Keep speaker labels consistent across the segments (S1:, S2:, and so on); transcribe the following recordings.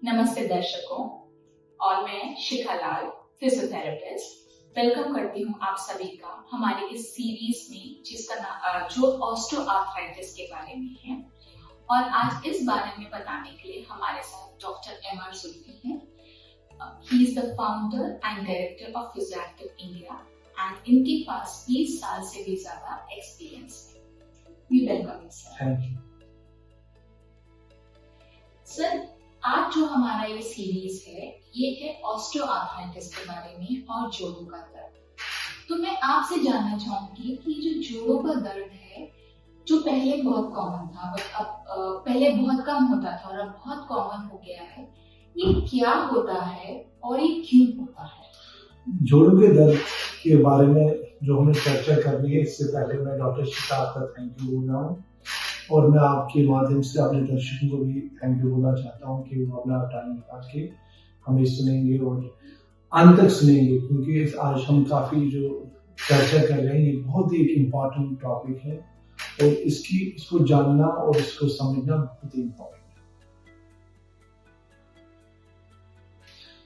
S1: नमस्ते दर्शकों, और मैं शिखा लाल, फिजियोथेरेपिस्ट, वेलकम करती हूँ आप सभी का हमारे इस सीरीज में जिसका जो ऑस्टियोआर्थराइटिस के बारे में है। और आज इस बारे में बताने के लिए हमारे साथ डॉक्टर एम आर जुल्फी हैं। He is the founder and director of Physioactive India and इनके पास 20 साल से भी ज्यादा एक्सपीरियंस है। We welcome sir.
S2: Thank you
S1: sir, आज जो हमारा ये सीरीज है ये है ऑस्टियोआर्थराइटिस के बारे में और जोड़ों का दर्द। तो मैं आपसे जानना चाहूंगी कि जो जोड़ों का दर्द है जो पहले बहुत कॉमन था बट अब पहले बहुत कम होता था और अब बहुत कॉमन हो गया है, ये क्या होता है और ये क्यों होता है?
S2: जोड़ों के दर्द के बारे में जो हमें चर्चा करनी है, इससे पहले मैं डॉक्टर शिखा का थैंक यू बोल रहा हूँ और मैं आपके माध्यम से अपने दर्शकों को भी थैंक यू बोलना चाहता हूँ कि वो अपना टाइम निकाल के हमें सुनेंगे और अंत तक सुनेंगे, क्योंकि आज हम काफ़ी जो चर्चा कर रहे हैं ये बहुत ही एक इम्पॉर्टेंट टॉपिक है और इसको जानना और इसको समझना बहुत ही इम्पॉर्टेंट है।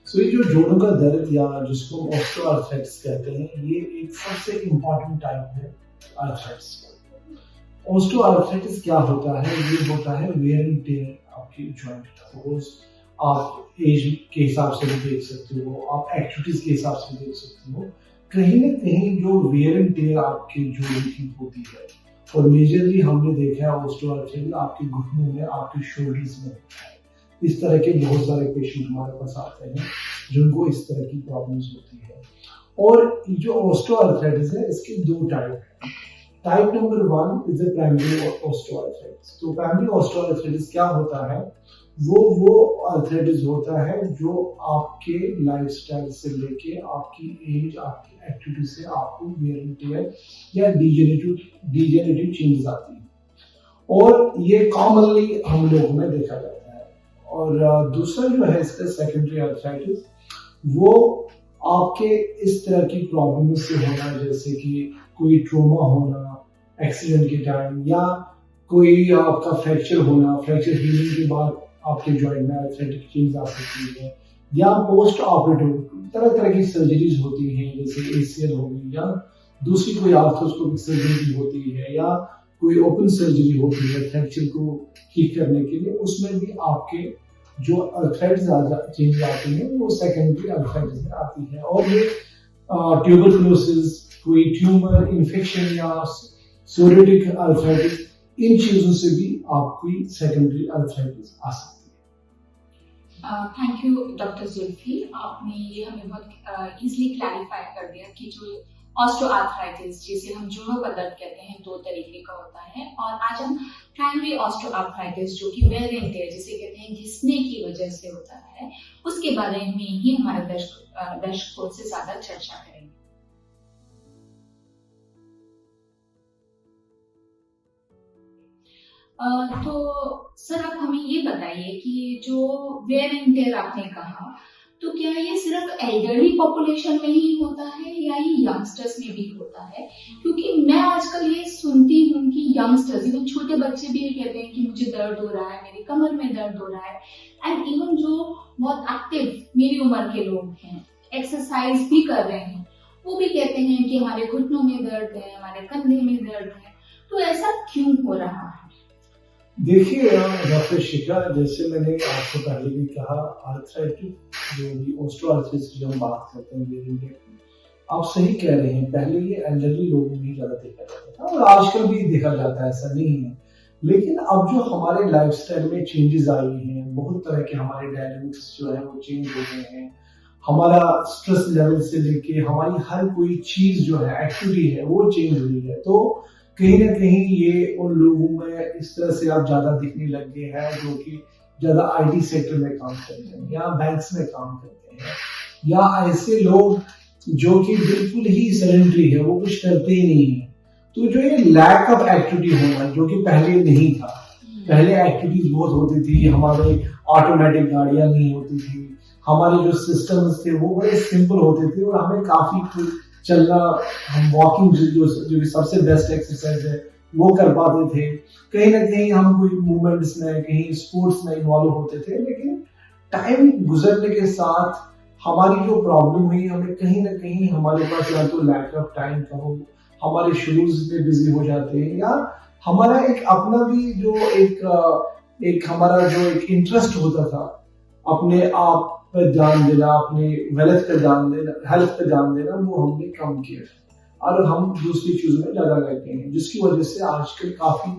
S2: सो ये जो जोड़ों का दर्द या जिसको ऑस्टियोआर्थराइटिस कहते हैं, ये एक सबसे इम्पॉर्टेंट टाइप है आर्थराइटिस का। ऑस्टियोआर्थराइटिस क्या होता है? ये होता है वेयर एंड टेयर आपकी जॉइंट का। आप एज के हिसाब से भी देख सकते हो, आप एक्टिविटीज के हिसाब से भी देख सकते हो। कहीं ना कहीं जो वेयर एंड टेयर आपके जोड़ों की होती है और मेजरली हमने देखा है ऑस्टियोआर्थराइटिस आपके घुटनों में, आपके शोल्डर्स में होता है। इस तरह के बहुत सारे पेशेंट हमारे पास आते हैं जिनको इस तरह की प्रॉब्लम्स होती है। और जो ऑस्टियोआर्थराइटिस है इसके दो टाइप हैं। Type number 1 is the primary osteoarthritis. तो प्राइमरी ऑस्टियोआर्थराइटिस क्या होता है? वो आर्थराइटिस होता है जो आपके लाइफस्टाइल से लेके आपकी एज, आपकी एक्टिविटी से आपको वेयर एंड टेयर या डिजेनरेटिव चेंजेस आती है और ये कॉमनली हम लोगों में देखा जाता है। और दूसरा जो है इसका सेकेंडरी आर्थराइटिस, वो आपके इस तरह की प्रॉब्लम से होना, जैसे कि कोई ट्रोमा होना एक्सीडेंट के टाइम, या कोई आपका फ्रैक्चर होना, फ्रैक्चर हीलिंग के बाद आपके जॉइंट में आर्थराइटिक चेंज आ सकती है, या पोस्ट ऑपरेटिव तरह तरह की सर्जरीज होती हैं, जैसे एसीएल होगी या दूसरी कोई आर्थ्रोस्कोपिक सर्जरी होती है या कोई ओपन सर्जरी होती है फ्रैक्चर को ठीक करने के लिए। उसमें भी आपके जो आर्थराइटिस चेंज आती है वो सेकेंडरी आर्थराइटिस में आती है। और ये ट्यूबरकुलोसिस, कोई ट्यूमर, इन्फेक्शन या सोरियाटिक आर्थराइटिस, इन चीजों से भी आपकी सेकेंडरी आर्थराइटिस आ सकती है।
S1: थैंक यू डॉक्टर जुल्फी, आपने ये हमें बहुत इजीली क्लैरिफाई कर दिया कि जो ऑस्टियोआर्थराइटिस जिसे हम जोड़ों का दर्द कहते हैं दो तरीके का होता है। और आज हम प्राइमरी ऑस्टियोआर्थराइटिस जो कि वेयर एंड टेयर जिसे कहते हैं घिसने की वजह से होता है, उसके बारे में ही हमारे दर्शकों से ज्यादा चर्चा करेंगे। तो सर, आप हमें ये बताइए कि जो वेयर एंड टेयर आपने कहा, तो क्या ये सिर्फ एल्डरली पॉपुलेशन में ही होता है या ये यंगस्टर्स में भी होता है? क्योंकि मैं आजकल ये सुनती हूँ कि यंगस्टर्स, इवन छोटे बच्चे भी ये कहते हैं कि मुझे दर्द हो रहा है, मेरी कमर में दर्द हो रहा है। एंड इवन जो बहुत एक्टिव मेरी उम्र के लोग हैं, एक्सरसाइज भी कर रहे हैं, वो भी कहते हैं कि हमारे घुटनों में दर्द है, हमारे कंधे में दर्द है। तो ऐसा क्यों हो रहा है?
S2: देखिए डॉक्टर शिखा, जैसे मैंने आपको पहले भी कहा, आर्थराइटिस जो भी ऑस्टियोआर्थराइटिस की हम बात करते हैं, आप सही कह रहे हैं, पहले ये एल्डरली लोगों में ज़्यादा देखा जाता था और आजकल भी देखा जाता है, ऐसा नहीं है। लेकिन अब जो हमारे लाइफस्टाइल में चेंजेस आई हैं, बहुत तरह के हमारे डायनामिक्स जो है वो चेंज हो गए हैं। हमारा स्ट्रेस लेवल से लेके हमारी हर कोई चीज़ जो है, एक्टिविटी है, वो चेंज हुई है। तो कहीं ना कहीं ये उन लोगों में इस तरह से आप ज्यादा दिखने लग गए हैं जो कि ज्यादा आईटी सेक्टर में काम करते हैं या बैंक्स में काम करते हैं, या ऐसे लोग जो कि बिल्कुल ही सेडेंटरी है, वो कुछ करते ही नहीं है। तो जो ये लैक ऑफ एक्टिविटी होना, जो कि पहले नहीं था, पहले एक्टिविटीज बहुत होती थी, हमारे ऑटोमेटिक गाड़ियां नहीं होती थी, हमारे जो सिस्टम्स थे वो बड़े सिंपल होते थे और हमें काफी चलना, हम वॉकिंग जो सबसे बेस्ट एक्सरसाइज है वो कर पाते थे। कहीं ना कहीं हम कोई मूवमेंट्स में, कहीं स्पोर्ट्स में इन्वॉल्व होते थे। लेकिन टाइम गुजरने के साथ हमारी जो प्रॉब्लम हुई, हमें कहीं ना कहीं हमारे पास या तो लैक ऑफ टाइम का हो, हमारे शेड्यूल्स में बिजी हो जाते हैं, या हमारा एक अपना भी जो एक हमारा जो एक इंटरेस्ट होता था अपने आप पर ध्यान देना, अपने वेल्थ पर ध्यान देना, हेल्थ पर ध्यान देना, वो हमने कम किया और हम दूसरी चीजों में ज्यादा लगे हैं, जिसकी वजह से आजकल काफी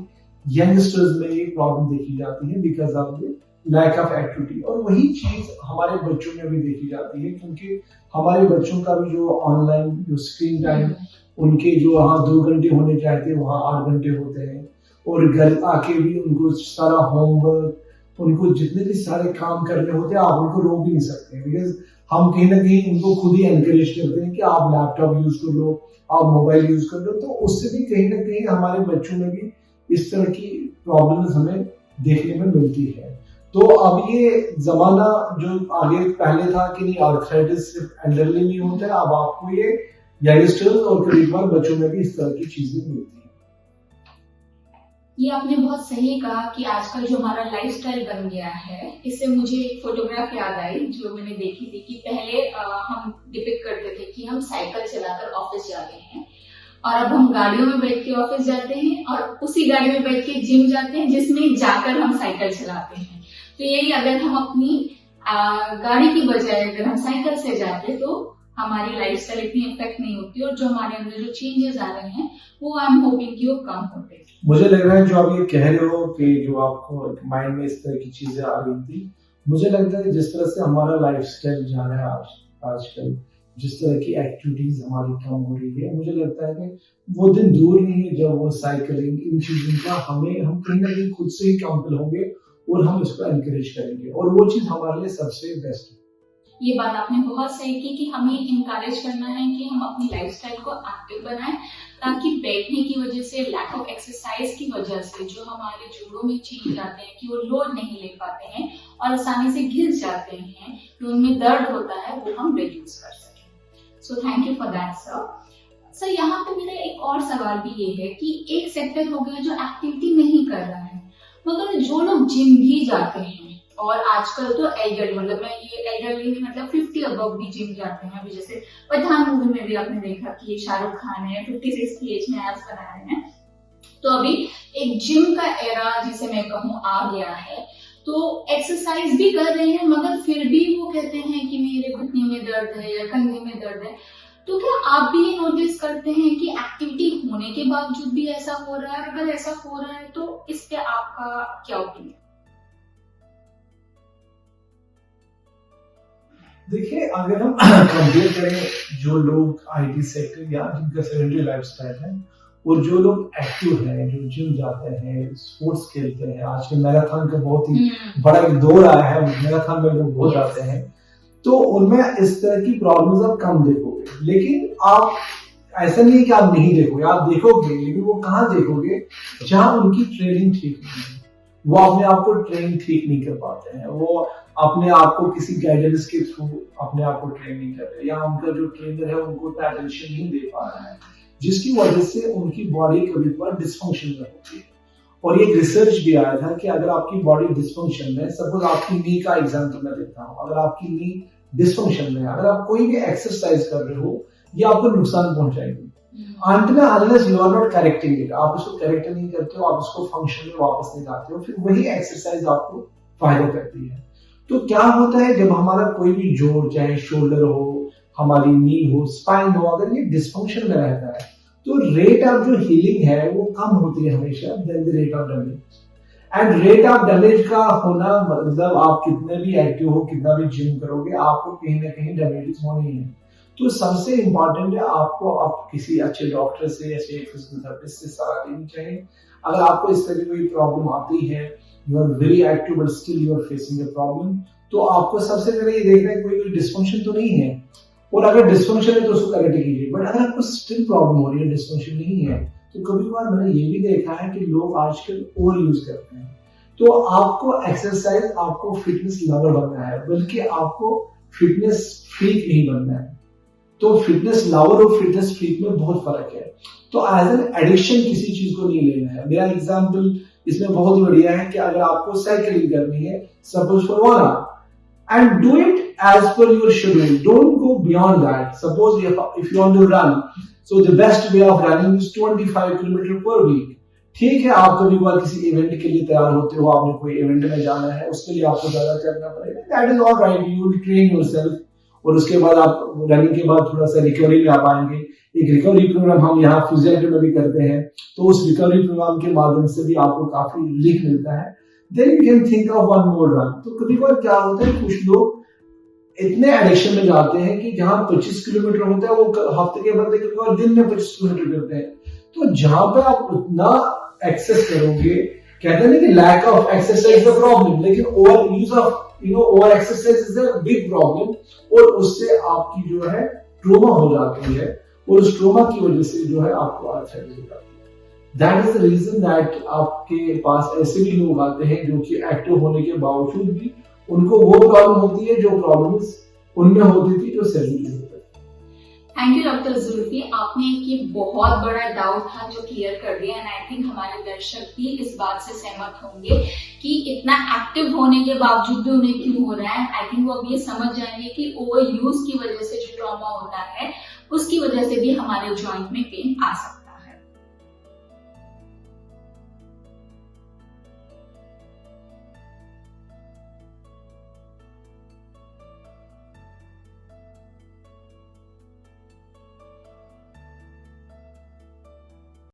S2: यंगस्टर्स में ये प्रॉब्लम देखी जाती है because of the lack of activity. और वही चीज हमारे बच्चों में भी देखी जाती है, क्योंकि हमारे बच्चों का भी जो ऑनलाइन जो स्क्रीन टाइम, उनके जो वहाँ 2 घंटे होने चाहते वहाँ 8 घंटे होते हैं, और घर आके भी उनको सारा होमवर्क, उनको जितने भी सारे काम करने होते हैं, आप उनको रोक भी नहीं सकते, बिकॉज हम कहीं ना कहीं उनको खुद ही एनकरेज करते हैं कि आप लैपटॉप यूज कर लो, आप मोबाइल यूज कर लो, तो उससे भी कहीं ना कहीं हमारे बच्चों में भी इस तरह की प्रॉब्लम्स हमें देखने में मिलती है। तो अब ये जमाना जो आगे पहले था कि नहीं आर्थराइटिस सिर्फ एल्डरली में होता है, अब आपको ये यंगस्टर्स और करीब बच्चों में भी इस तरह की चीजें मिलती है।
S1: ये आपने बहुत सही कहा कि आजकल जो हमारा लाइफस्टाइल बन गया है, इससे मुझे एक फोटोग्राफ याद आई जो मैंने देखी थी कि पहले हम डिपिक्ट करते थे कि हम साइकिल चलाकर ऑफिस जा रहे हैं, और अब हम गाड़ियों में बैठ के ऑफिस जाते हैं और उसी गाड़ी में बैठ के जिम जाते हैं जिसमें जाकर हम साइकिल चलाते हैं। तो यही अगर हम अपनी गाड़ी की बजाय अगर हम साइकिल से जाते तो हमारी लाइफस्टाइल इतनी इफेक्ट नहीं होती, और जो हमारे अंदर जो चेंजेस आ रहे हैं वो आई एम होपिंग कि वो कम होते।
S2: मुझे लग रहा है जो आप ये कह रहे हो कि जो आपको माइंड में इस तरह की चीजें आ रही थी, मुझे लगता है कि जिस तरह से हमारा लाइफस्टाइल जा रहा है आजकल, जिस तरह की एक्टिविटीज हमारी कम हो रही है, मुझे लगता है कि वो दिन दूर नहीं है जब वो साइकिलिंग इन चीजों का हम कहीं ना कहीं खुद से ही कंपेल होंगे और हम इसको एनकरेज करेंगे, और वो चीज हमारे लिए सबसे बेस्ट है।
S1: ये बात आपने बहुत सही की कि हमें इनकरेज करना है कि हम अपनी लाइफस्टाइल को एक्टिव बनाएं, ताकि बैठने की वजह से, लैक ऑफ एक्सरसाइज की वजह से जो हमारे जोड़ों में चेंज आते हैं कि वो लोड नहीं ले पाते हैं और आसानी से घिस जाते हैं, तो उनमें दर्द होता है, वो हम रिड्यूस कर सकें। So thank you for that sir. Sir यहाँ पे मेरा एक और सवाल भी ये है कि एक सेक्टर हो गया जो एक्टिविटी नहीं कर रहा है, मगर जो लोग जिम भी जाते हैं, और आजकल तो एल्डरली, मतलब मैं ये एल्डरली नहीं मतलब 50 अबव भी जिम जाते हैं। अभी जैसे पठान मूवी में भी आपने देखा कि ये शाहरुख खान है 56 की एज में एब्स बना रहे हैं, तो अभी एक जिम का एरा जिसे मैं कहूँ आ गया है, तो एक्सरसाइज भी कर रहे हैं मगर फिर भी वो कहते हैं कि मेरे घुटने में दर्द है या कंधे में दर्द है। तो क्या आप भी ये नोटिस करते हैं कि एक्टिविटी होने के बावजूद भी ऐसा हो रहा है? अगर ऐसा हो रहा है तो इस पे आपका क्या ओपिनियन?
S2: देखिए, अगर हम कंपेयर करें जो लोग आईटी सेक्टर या जिनका सेडेंटरी लाइफस्टाइल है और जो लोग एक्टिव हैं, जो जिम जाते हैं, स्पोर्ट्स खेलते हैं, आजकल मैराथन का बहुत ही बड़ा एक दौर आया है, मैराथन में लोग बहुत जाते हैं, तो उनमें इस तरह की प्रॉब्लम्स आप कम देखोगे। लेकिन आप ऐसा नहीं कि आप नहीं देखोगे, आप देखोगे, लेकिन वो कहाँ देखोगे जहां उनकी ट्रेनिंग ठीक नहीं है, वो अपने आप को ट्रेन ठीक नहीं कर पाते हैं, वो अपने आप को किसी गाइडेंस के थ्रू अपने आप को ट्रेन नहीं कर रहे, या उनका जो ट्रेनर है उनको अटेंशन नहीं दे पा रहा है, जिसकी वजह से उनकी बॉडी कभी कभार डिस्फंक्शन में होती है। और एक रिसर्च भी आया था कि अगर आपकी बॉडी डिस्फंक्शन में, सपोज आपकी नी का एग्जांपल मैं देता हूँ, अगर आपकी नी डिस्फंक्शन में, अगर आप कोई भी एक्सरसाइज कर रहे हो, ये आपको नुकसान पहुंचाएगी until unless you are not correcting it, आप उसको करेक्ट नहीं करते हो, आप उसको फंक्शन में वापस नहीं लाते हो, फिर वही एक्सरसाइज आपको फायदा करती है। तो क्या होता है जब हमारा कोई भी जोड़, चाहे शोल्डर हो, हमारी नी हो, स्पाइन हो, अगर ये डिस्फंक्शन में रहता है तो रेट ऑफ जो हीलिंग है वो कम होती है हमेशा then the rate of damage. And rate of damage का होना मतलब आप कितने भी एक्टिव हो, कितना भी जिम करोगे, आपको कहीं ना कहीं डैमेजेस होने ही है। तो सबसे इम्पोर्टेंट है आपको आप किसी अच्छे डॉक्टर से, अच्छे फिजिकल थेरेपिस्ट से सलाह लेनी चाहिए। अगर आपको इस तरह की कोई प्रॉब्लम आती है, you are very active but still you are facing a problem, तो आपको सबसे पहले ये देखना है कोई डिस्फंक्शन तो नहीं है, और अगर डिस्फंक्शन है तो उसको करेक्ट कीजिए। बट अगर आपको स्टिल प्रॉब्लम हो रही है, डिस्फंक्शन नहीं है, तो कभी बार मैंने ये भी देखा है कि लोग आजकल ओवर यूज करते हैं। तो आपको एक्सरसाइज, आपको फिटनेस लवर बनना है, बल्कि आपको फिटनेस फ्रीक नहीं बनना है। तो फिटनेस लवर और फिटनेस फ्रीक में बहुत फर्क है। तो एज एन एडिक्शन किसी चीज को नहीं लेना है। मेरा एग्जांपल इसमें बहुत बढ़िया है कि अगर आपको साइकिलिंग करनी है, suppose for 1 hour, and do it as per your schedule. Don't go beyond that. Suppose if you want to run, so the best way of running is 25 km per week. ठीक है, आप कभी बार किसी event के लिए तैयार होते हो, आपने कोई इवेंट में जाना है, उसके लिए आपको ज्यादा करना पड़ेगा, that is all right, you will train yourself, और उसके बाद आप रनिंग के बाद थोड़ा सा रिकवरी में आ पाएंगे। एक रिकवरी प्रोग्राम हम यहाँ फिजियोथेरेपी में भी करते हैं, तो उस रिकवरी प्रोग्राम के माध्यम से भी आपको काफी रिलीफ मिलता है। Then you can think of one more run. तो कभी बार क्या होता है, कुछ लोग इतने एडिक्शन में जाते हैं कि जहां 25 किलोमीटर होता है वो हफ्ते के बदले और दिन में 25 किलोमीटर करते हैं। तो जहां पे आप उतना एक्सेस करोगे, कहते हैं कि lack of exercise is the problem, लेकिन over use of over exercise is the big problem, और उससे आपकी जो है ट्रोमा हो जाती है, और उस ट्रोमा की वजह से जो है आपको आर्थराइटिस हो जाती है। That is the reason that आपके पास ऐसे भी लोग आते हैं जो कि एक्टिव होने के बावजूद भी उनको वो प्रॉब्लम होती है जो प्रॉब्लम्स उनमें होती थी जो सर्जरी होती है।
S1: थैंक यू डॉक्टर जुल्फी, आपने एक ये बहुत बड़ा डाउट था जो क्लियर कर दिया, एंड आई थिंक हमारे दर्शक भी इस बात से सहमत होंगे कि इतना एक्टिव होने के बावजूद भी उन्हें क्यों हो रहा है। आई थिंक वो अब ये समझ जाएंगे कि ओवर यूज की वजह से जो ट्रॉमा होता है उसकी वजह से भी हमारे जॉइंट में पेन आ सकता है।